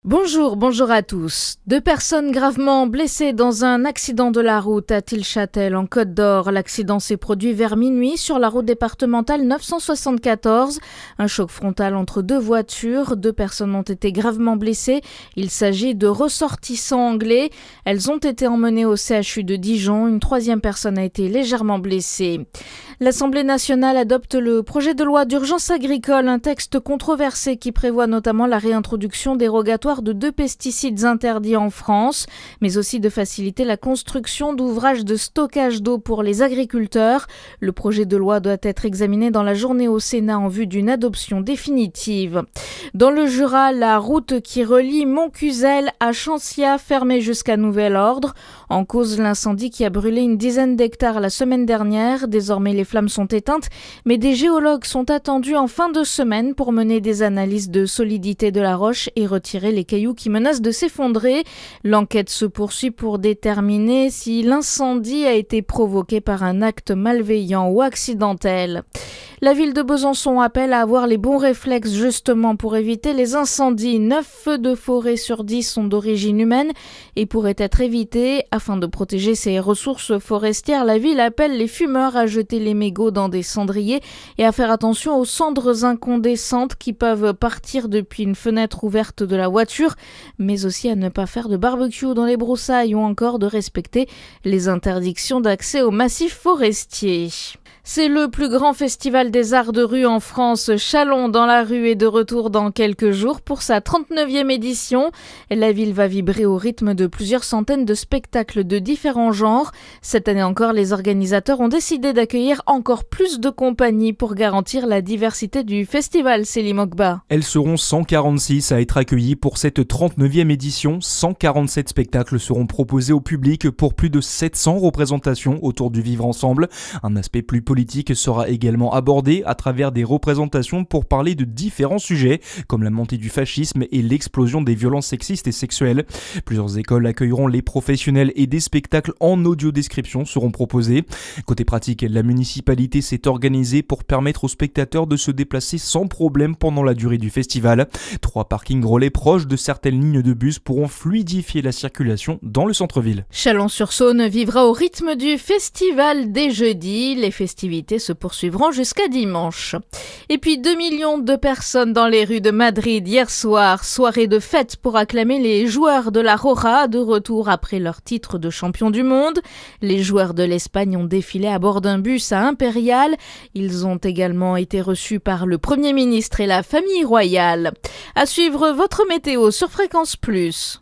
Bonjour à tous. 2 personnes gravement blessées dans un accident de la route à Tilchâtel en Côte d'Or. L'accident s'est produit vers minuit sur la route départementale 974. Un choc frontal entre 2 voitures. 2 personnes ont été gravement blessées. Il s'agit de ressortissants anglais. Elles ont été emmenées au CHU de Dijon. Une 3e personne a été légèrement blessée. L'Assemblée nationale adopte le projet de loi d'urgence agricole, un texte controversé qui prévoit notamment la réintroduction dérogatoire de 2 pesticides interdits en France, mais aussi de faciliter la construction d'ouvrages de stockage d'eau pour les agriculteurs. Le projet de loi doit être examiné dans la journée au Sénat en vue d'une adoption définitive. Dans le Jura, la route qui relie Montcuzel à Chancia fermée jusqu'à nouvel ordre. En cause, l'incendie qui a brûlé une dizaine d'hectares la semaine dernière. Désormais, les flammes sont éteintes, mais des géologues sont attendus en fin de semaine pour mener des analyses de solidité de la roche et retirer les cailloux qui menacent de s'effondrer. L'enquête se poursuit pour déterminer si l'incendie a été provoqué par un acte malveillant ou accidentel. La ville de Besançon appelle à avoir les bons réflexes justement pour éviter les incendies. 9 feux de forêt sur 10 sont d'origine humaine et pourraient être évités. Afin de protéger ses ressources forestières, la ville appelle les fumeurs à jeter les mégots dans des cendriers et à faire attention aux cendres incandescentes qui peuvent partir depuis une fenêtre ouverte de la voiture, mais aussi à ne pas faire de barbecue dans les broussailles ou encore de respecter les interdictions d'accès aux massifs forestiers. C'est le plus grand festival des arts de rue en France. Chalon dans la rue est de retour dans quelques jours pour sa 39e édition. La ville va vibrer au rythme de plusieurs centaines de spectacles de différents genres. Cette année encore, les organisateurs ont décidé d'accueillir encore plus de compagnies pour garantir la diversité du festival. Célim Okba. Elles seront 146 à être accueillies pour cette 39e édition. 147 spectacles seront proposés au public pour plus de 700 représentations autour du vivre ensemble. Un aspect plus politique sera également abordé à travers des représentations pour parler de différents sujets comme la montée du fascisme et l'explosion des violences sexistes et sexuelles. Plusieurs écoles accueilleront les professionnels et des spectacles en audio-description seront proposés. Côté pratique, la municipalité s'est organisée pour permettre aux spectateurs de se déplacer sans problème pendant la durée du festival. 3 parkings relais proches de certaines lignes de bus pourront fluidifier la circulation dans le centre-ville. Chalon-sur-Saône vivra au rythme du festival dès jeudi. Les festivités se poursuivront jusqu'à dimanche. Et puis 2 millions de personnes dans les rues de Madrid hier soir. Soirée de fête pour acclamer les joueurs de la Roja de retour après leur titre de champion du monde. Les joueurs de l'Espagne ont défilé à bord d'un bus à Impérial. Ils ont également été reçus par le Premier ministre et la famille royale. À suivre votre météo sur Fréquence Plus.